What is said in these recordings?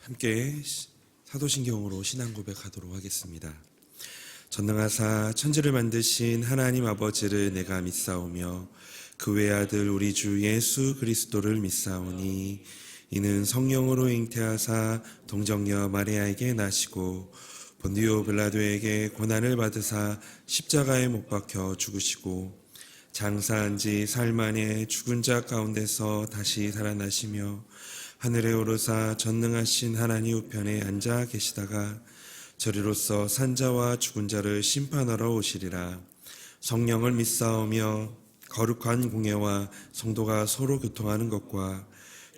함께 사도신경으로 신앙 고백하도록 하겠습니다. 전능하사 천지를 만드신 하나님 아버지를 내가 믿사오며 그 외아들 우리 주 예수 그리스도를 믿사오니 이는 성령으로 잉태하사 동정녀 마리아에게 나시고 본디오 빌라도에게 고난을 받으사 십자가에 못 박혀 죽으시고 장사한 지 사흘 만에 죽은 자 가운데서 다시 살아나시며 하늘에 오르사 전능하신 하나님 우편에 앉아 계시다가 저리로서 산자와 죽은 자를 심판하러 오시리라. 성령을 믿사오며 거룩한 공예와 성도가 서로 교통하는 것과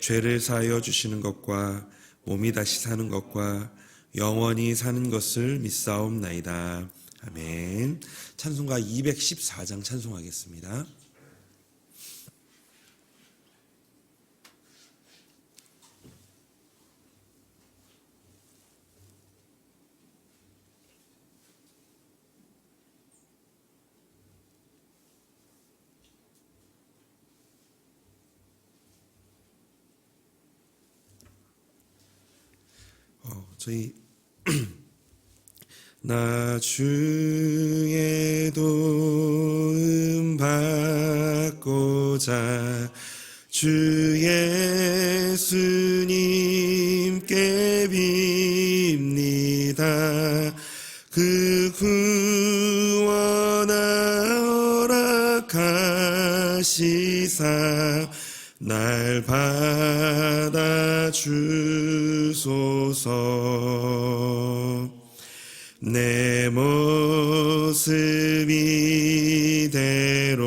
죄를 사하여 주시는 것과 몸이 다시 사는 것과 영원히 사는 것을 믿사옵나이다. 아멘. 찬송가 214장 찬송하겠습니다. 저희 나 주의 도움 받고자 주 예수님께 빕니다. 그 구원하 허락하시사 날 받아 주소서. 내 모습 이대로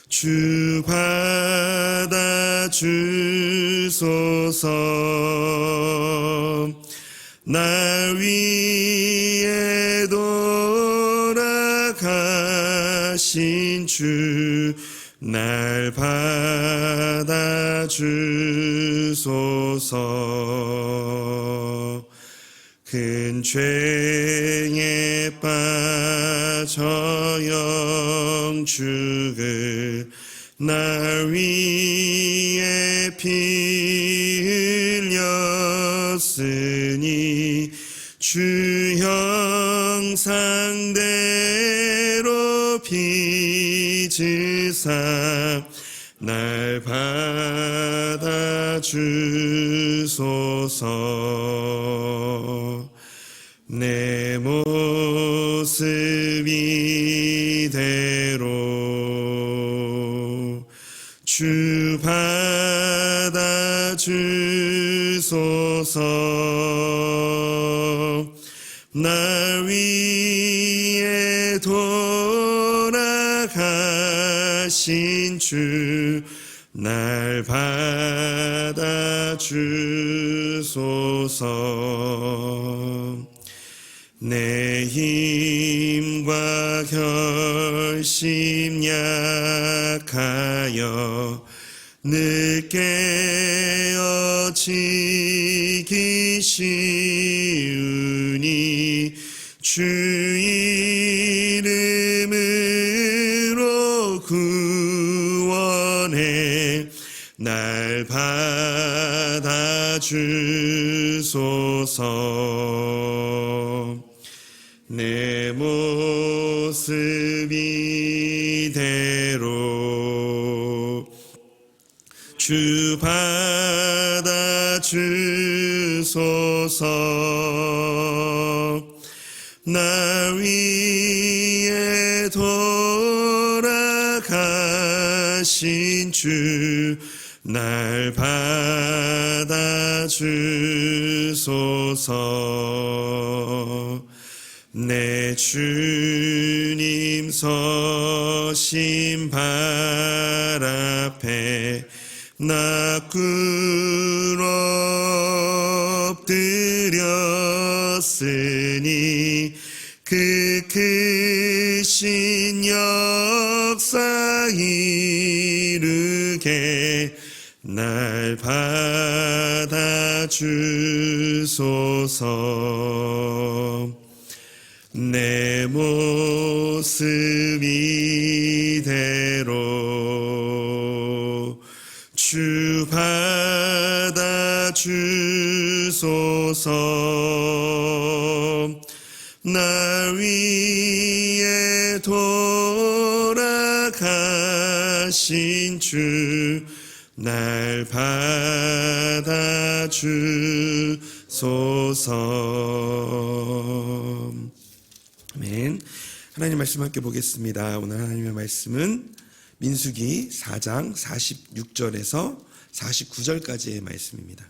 주 받아 주소서. 날 위해 돌아가신 주 날 받아 주소서. 큰 죄에 빠져 영축을 날 위해 피 흘렸으니 주 형상대로 빚으사 날 받아 주소서. 내 모습 이대로 주 받아 주소서. 날 위해 돌아가신 주 날 받아 주소서. 내 힘과 결심 약하여 늘 깨어지기 쉬우니 주 이름으로 구원해 날 받아 주소서. 내 모습 이대로 주 받아 주소서. 날 위해 돌아가신 주 날 받아 주소서. 내 주님 서신 발 앞에 나 꿇어엎드렸으니 그 크신 역사 이루게 날 받아 주소서. 내 모습 이대로 주 받아 주소서. 날 위해 돌아가신 주 날 받아 주소서. 아멘. 하나님 말씀 함께 보겠습니다. 오늘 하나님의 말씀은 민수기 4장 46절에서 49절까지의 말씀입니다.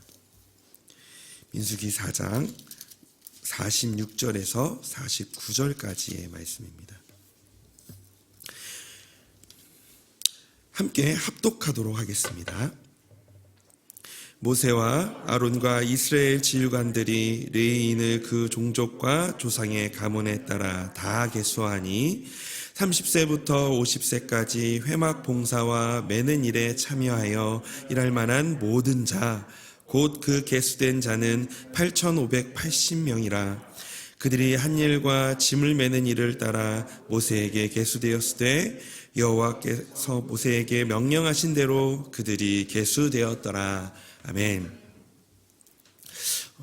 민수기 4장 46절에서 49절까지의 말씀입니다. 함께 합독하도록 하겠습니다. 모세와 아론과 이스라엘 지휘관들이 레위인을 그 종족과 조상의 가문에 따라 다 계수하니 30세부터 50세까지 회막 봉사와 매는 일에 참여하여 일할 만한 모든 자, 곧 그 계수된 자는 8,580명이라. 그들이 한 일과 짐을 매는 일을 따라 모세에게 계수되었으되 여호와께서 모세에게 명령하신 대로 그들이 계수되었더라. 아멘.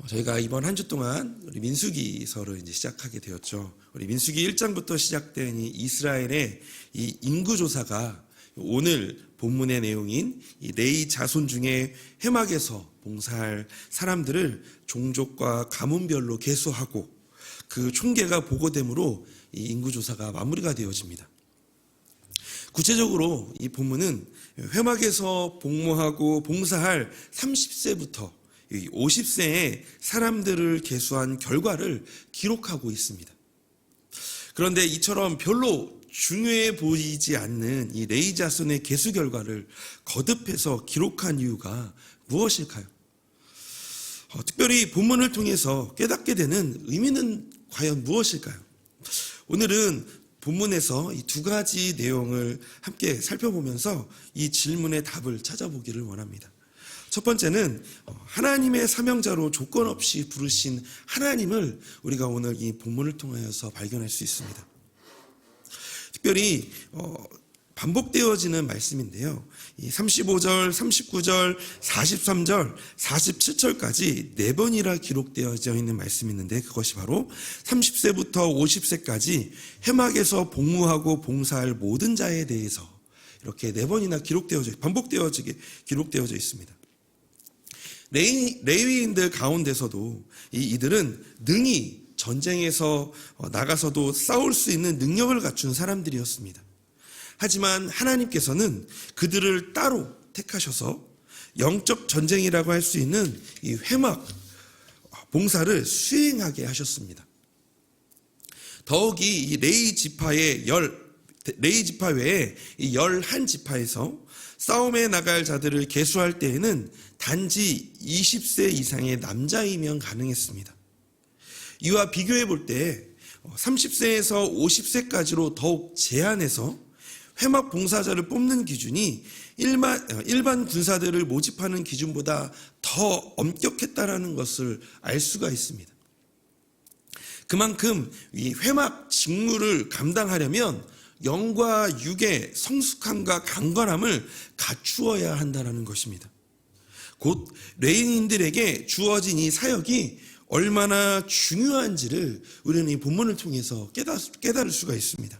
저희가 이번 한 주 동안 우리 민수기서를 이제 시작하게 되었죠. 우리 민수기 1장부터 시작된 이 이스라엘의 이 인구조사가 오늘 본문의 내용인 이 레위 자손 중에 회막에서 봉사할 사람들을 종족과 가문별로 계수하고 그 총계가 보고됨으로 이 인구조사가 마무리가 되어집니다. 구체적으로 이 본문은 회막에서 복무하고 봉사할 30세부터 50세의 사람들을 계수한 결과를 기록하고 있습니다. 그런데 이처럼 별로 중요해 보이지 않는 이 레위 자손의 계수 결과를 거듭해서 기록한 이유가 무엇일까요? 특별히 본문을 통해서 깨닫게 되는 의미는 과연 무엇일까요? 오늘은 본문에서 이 두 가지 내용을 함께 살펴보면서 이 질문의 답을 찾아보기를 원합니다. 첫 번째는 하나님의 사명자로 조건 없이 부르신 하나님을 우리가 오늘 이 본문을 통하여서 발견할 수 있습니다. 특별히 반복되어지는 말씀인데요. 이 35절, 39절, 43절, 47절까지 4번이나 기록되어져 있는 말씀이 있는데 그것이 바로 30세부터 50세까지 회막에서 복무하고 봉사할 모든 자에 대해서 이렇게 4번이나 반복되어지게 기록되어져 있습니다. 레위인들 가운데서도 이들은 능히 전쟁에서 나가서도 싸울 수 있는 능력을 갖춘 사람들이었습니다. 하지만 하나님께서는 그들을 따로 택하셔서 영적 전쟁이라고 할 수 있는 이 회막 봉사를 수행하게 하셨습니다. 더욱이 이 레위 지파 외에 이 11지파에서 싸움에 나갈 자들을 계수할 때에는 단지 20세 이상의 남자이면 가능했습니다. 이와 비교해 볼 때 30세에서 50세까지로 더욱 제한해서 회막 봉사자를 뽑는 기준이 일반 군사들을 모집하는 기준보다 더 엄격했다라는 것을 알 수가 있습니다. 그만큼 이 회막 직무를 감당하려면 영과 육의 성숙함과 강건함을 갖추어야 한다는 것입니다. 곧 레위인들에게 주어진 이 사역이 얼마나 중요한지를 우리는 이 본문을 통해서 깨달을 수가 있습니다.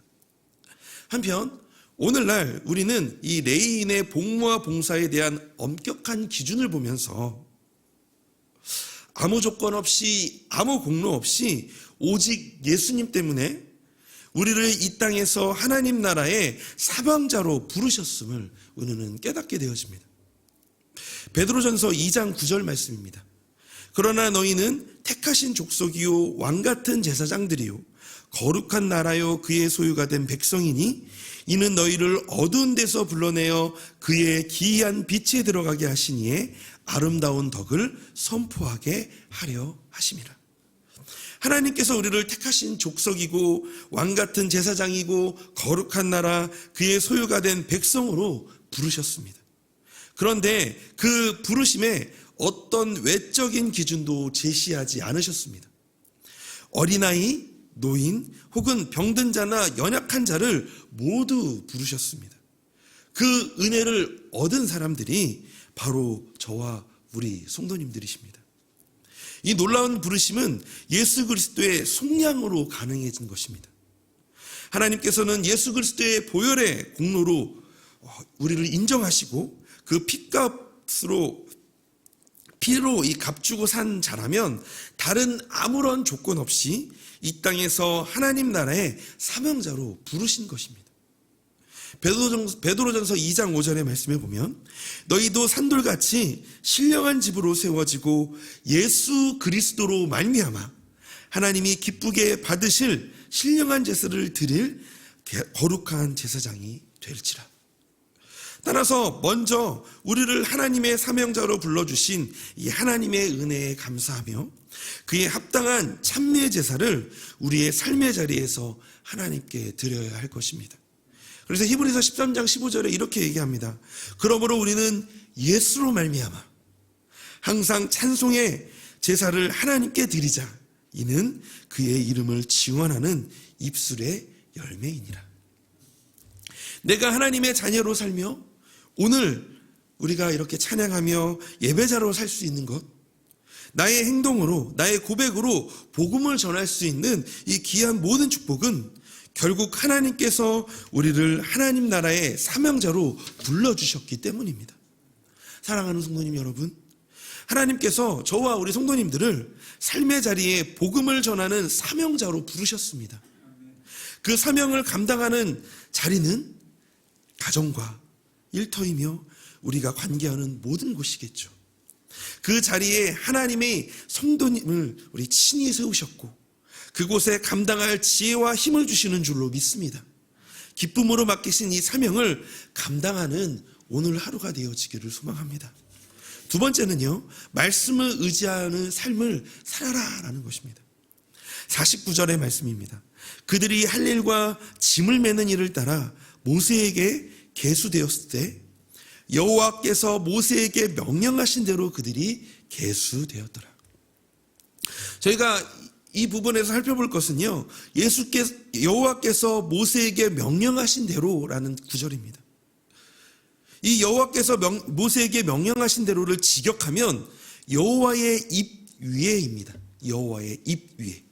한편 오늘날 우리는 이 레위인의 복무와 봉사에 대한 엄격한 기준을 보면서 아무 조건 없이 아무 공로 없이 오직 예수님 때문에 우리를 이 땅에서 하나님 나라의 사방자로 부르셨음을 우리는 깨닫게 되어집니다. 베드로전서 2장 9절 말씀입니다. 그러나 너희는 택하신 족속이요 왕같은 제사장들이요 거룩한 나라요 그의 소유가 된 백성이니 이는 너희를 어두운 데서 불러내어 그의 기이한 빛에 들어가게 하시니에 아름다운 덕을 선포하게 하려 하심이라. 하나님께서 우리를 택하신 족속이고 왕같은 제사장이고 거룩한 나라 그의 소유가 된 백성으로 부르셨습니다. 그런데 그 부르심에 어떤 외적인 기준도 제시하지 않으셨습니다. 어린아이, 노인 혹은 병든 자나 연약한 자를 모두 부르셨습니다. 그 은혜를 얻은 사람들이 바로 저와 우리 성도님들이십니다. 이 놀라운 부르심은 예수 그리스도의 속량으로 가능해진 것입니다. 하나님께서는 예수 그리스도의 보혈의 공로로 우리를 인정하시고 그 피로 이 값주고 산 자라면 다른 아무런 조건 없이 이 땅에서 하나님 나라의 사명자로 부르신 것입니다. 베드로전서 2장 5절의 말씀에 보면 너희도 산돌같이 신령한 집으로 세워지고 예수 그리스도로 말미암아 하나님이 기쁘게 받으실 신령한 제사를 드릴 거룩한 제사장이 될지라. 따라서 먼저 우리를 하나님의 사명자로 불러주신 이 하나님의 은혜에 감사하며 그의 합당한 참미의 제사를 우리의 삶의 자리에서 하나님께 드려야 할 것입니다. 그래서 히브리서 13장 15절에 이렇게 얘기합니다. 그러므로 우리는 예수로 말미암아 항상 찬송의 제사를 하나님께 드리자. 이는 그의 이름을 증언하는 입술의 열매이니라. 내가 하나님의 자녀로 살며 오늘 우리가 이렇게 찬양하며 예배자로 살 수 있는 것, 나의 행동으로 나의 고백으로 복음을 전할 수 있는 이 귀한 모든 축복은 결국 하나님께서 우리를 하나님 나라의 사명자로 불러주셨기 때문입니다. 사랑하는 성도님 여러분, 하나님께서 저와 우리 성도님들을 삶의 자리에 복음을 전하는 사명자로 부르셨습니다. 그 사명을 감당하는 자리는 가정과 일터이며 우리가 관계하는 모든 곳이겠죠. 그 자리에 하나님의 성도님을 우리 친히 세우셨고 그곳에 감당할 지혜와 힘을 주시는 줄로 믿습니다. 기쁨으로 맡기신 이 사명을 감당하는 오늘 하루가 되어지기를 소망합니다. 두 번째는요, 말씀을 의지하는 삶을 살아라라는 것입니다. 49절의 말씀입니다. 그들이 할 일과 짐을 매는 일을 따라 모세에게 계수되었을 때 여호와께서 모세에게 명령하신 대로 그들이 계수되었더라. 저희가 이 부분에서 살펴볼 것은요, 여호와께서 모세에게 명령하신 대로라는 구절입니다. 이 여호와께서 모세에게 명령하신 대로를 직역하면 여호와의 입 위에입니다. 여호와의 입 위에.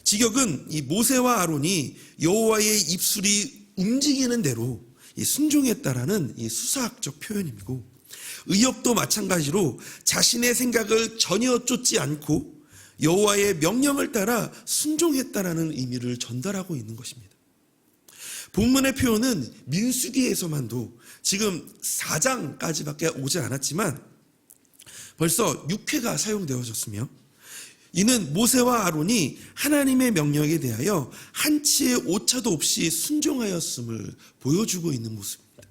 직역은 이 모세와 아론이 여호와의 입술이 움직이는 대로 순종했다라는 이 수사학적 표현이고, 의역도 마찬가지로 자신의 생각을 전혀 쫓지 않고 여호와의 명령을 따라 순종했다라는 의미를 전달하고 있는 것입니다. 본문의 표현은 민수기에서만도 지금 4장까지밖에 오지 않았지만 벌써 6회가 사용되어졌으며, 이는 모세와 아론이 하나님의 명령에 대하여 한치의 오차도 없이 순종하였음을 보여주고 있는 모습입니다.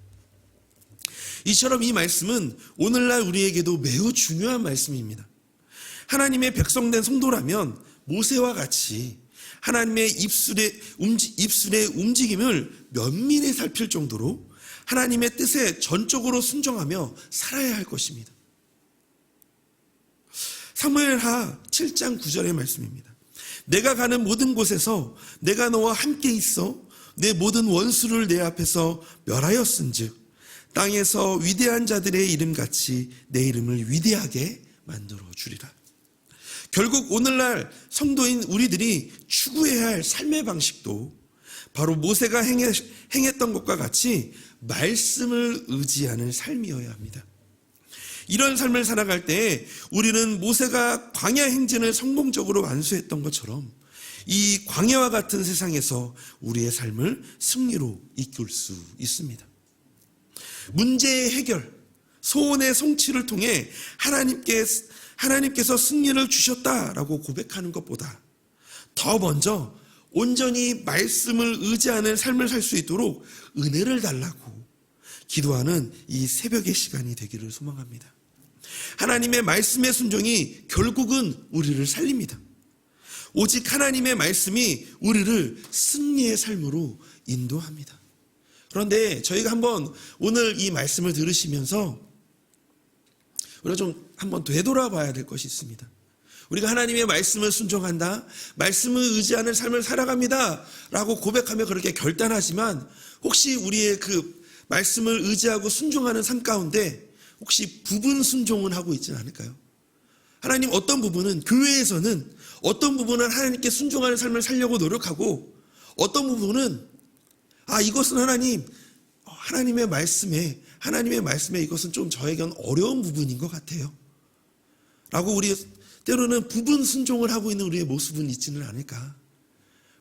이처럼 이 말씀은 오늘날 우리에게도 매우 중요한 말씀입니다. 하나님의 백성된 성도라면 모세와 같이 하나님의 입술의 움직임을 면밀히 살필 정도로 하나님의 뜻에 전적으로 순종하며 살아야 할 것입니다. 사무엘하 7장 9절의 말씀입니다. 내가 가는 모든 곳에서 내가 너와 함께 있어 내 모든 원수를 내 앞에서 멸하였은즉 땅에서 위대한 자들의 이름같이 내 이름을 위대하게 만들어 주리라. 결국 오늘날 성도인 우리들이 추구해야 할 삶의 방식도 바로 모세가 행했던 것과 같이 말씀을 의지하는 삶이어야 합니다. 이런 삶을 살아갈 때 우리는 모세가 광야 행진을 성공적으로 완수했던 것처럼 이 광야와 같은 세상에서 우리의 삶을 승리로 이끌 수 있습니다. 문제의 해결, 소원의 성취를 통해 하나님께서 승리를 주셨다라고 고백하는 것보다 더 먼저 온전히 말씀을 의지하는 삶을 살 수 있도록 은혜를 달라고 기도하는 이 새벽의 시간이 되기를 소망합니다. 하나님의 말씀의 순종이 결국은 우리를 살립니다. 오직 하나님의 말씀이 우리를 승리의 삶으로 인도합니다. 그런데 저희가 한번 오늘 이 말씀을 들으시면서 우리가 좀 한번 되돌아봐야 될 것이 있습니다. 우리가 하나님의 말씀을 순종한다, 말씀을 의지하는 삶을 살아갑니다 라고 고백하며 그렇게 결단하지만 혹시 우리의 그 말씀을 의지하고 순종하는 삶 가운데 혹시 부분 순종은 하고 있지는 않을까요? 하나님 어떤 부분은 교회에서는 어떤 부분은 하나님께 순종하는 삶을 살려고 노력하고 어떤 부분은 이것은 하나님의 말씀에 이것은 좀 저에겐 어려운 부분인 것 같아요 라고 우리 때로는 부분 순종을 하고 있는 우리의 모습은 있지는 않을까.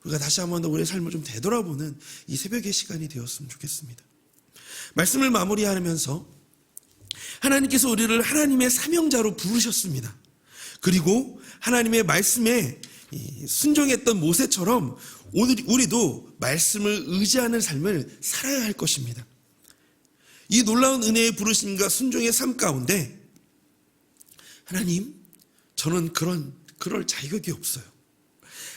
우리가 다시 한번 더 우리의 삶을 좀 되돌아보는 이 새벽의 시간이 되었으면 좋겠습니다. 말씀을 마무리하면서 하나님께서 우리를 하나님의 사명자로 부르셨습니다. 그리고 하나님의 말씀에 순종했던 모세처럼 오늘 우리도 말씀을 의지하는 삶을 살아야 할 것입니다. 이 놀라운 은혜의 부르심과 순종의 삶 가운데 하나님, 저는 그럴 자격이 없어요.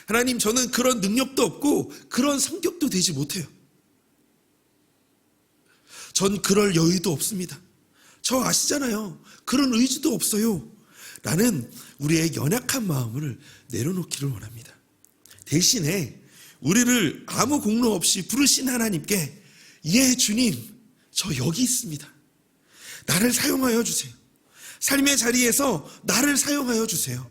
하나님, 저는 그런 능력도 없고 그런 성격도 되지 못해요. 전 그럴 여유도 없습니다. 저 아시잖아요. 그런 의지도 없어요. 라는 우리의 연약한 마음을 내려놓기를 원합니다. 대신에 우리를 아무 공로 없이 부르신 하나님께 예 주님, 저 여기 있습니다. 나를 사용하여 주세요. 삶의 자리에서 나를 사용하여 주세요.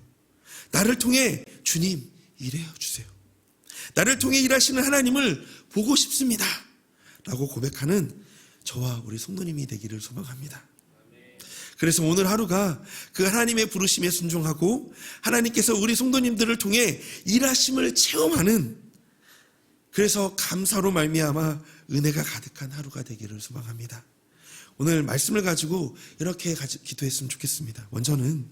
나를 통해 주님 일해요 주세요. 나를 통해 일하시는 하나님을 보고 싶습니다. 라고 고백하는 저와 우리 성도님이 되기를 소망합니다. 그래서 오늘 하루가 그 하나님의 부르심에 순종하고 하나님께서 우리 성도님들을 통해 일하심을 체험하는, 그래서 감사로 말미암아 은혜가 가득한 하루가 되기를 소망합니다. 오늘 말씀을 가지고 이렇게 기도했으면 좋겠습니다. 먼저는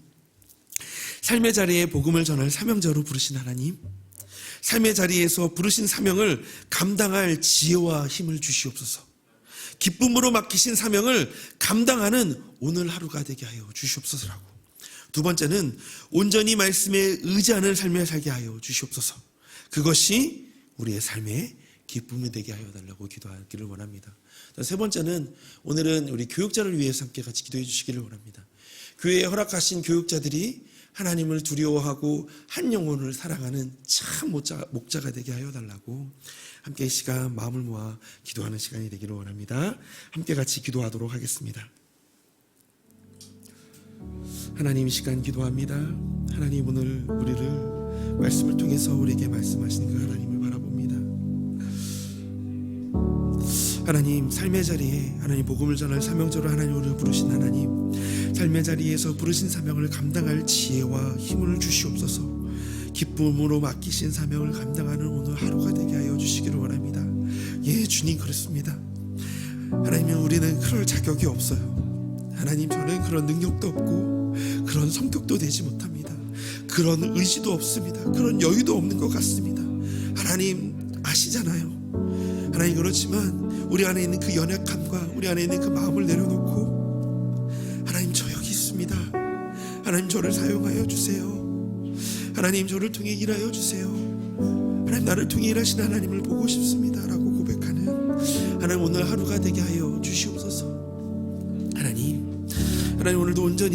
삶의 자리에 복음을 전할 사명자로 부르신 하나님, 삶의 자리에서 부르신 사명을 감당할 지혜와 힘을 주시옵소서. 기쁨으로 맡기신 사명을 감당하는 오늘 하루가 되게 하여 주시옵소서라고. 두 번째는 온전히 말씀에 의지하는 삶을 살게 하여 주시옵소서. 그것이 우리의 삶의 기쁨이 되게 하여 달라고 기도하기를 원합니다. 세 번째는 오늘은 우리 교육자를 위해서 함께 같이 기도해 주시기를 원합니다. 교회에 허락하신 교육자들이 하나님을 두려워하고 한 영혼을 사랑하는 참 목자가 되게 하여 달라고 함께 이 시간 마음을 모아 기도하는 시간이 되기를 원합니다. 함께 같이 기도하도록 하겠습니다. 하나님, 이 시간 기도합니다. 하나님, 오늘 우리를 말씀을 통해서 우리에게 말씀하신 그 하나님을 바라봅니다. 하나님, 삶의 자리에 하나님 복음을 전할 사명자로 하나님 우리를 부르신 하나님, 삶의 자리에서 부르신 사명을 감당할 지혜와 힘을 주시옵소서. 기쁨으로 맡기신 사명을 감당하는 오늘 하루가 되게 하여 주시기를 원합니다. 예 주님, 그렇습니다. 하나님, 우리는 그럴 자격이 없어요. 하나님, 저는 그런 능력도 없고 그런 성격도 되지 못합니다. 그런 의지도 없습니다. 그런 여유도 없는 것 같습니다. 하나님 아시잖아요. 하나님, 그렇지만 우리 안에 있는 그 연약함과 우리 안에 있는 그 마음을 내려놓고 하나님, 저 여기 있습니다. 하나님, 저를 사용하여 주세요. 하나님, 저를 통해 일하여 주세요. 하나님, 나를 통해 일하시는 하나님을 보고 싶습니다 라고 고백하는 하나님 오늘 하루가 되게 하여 주시옵소서. 하나님 오늘도 온전히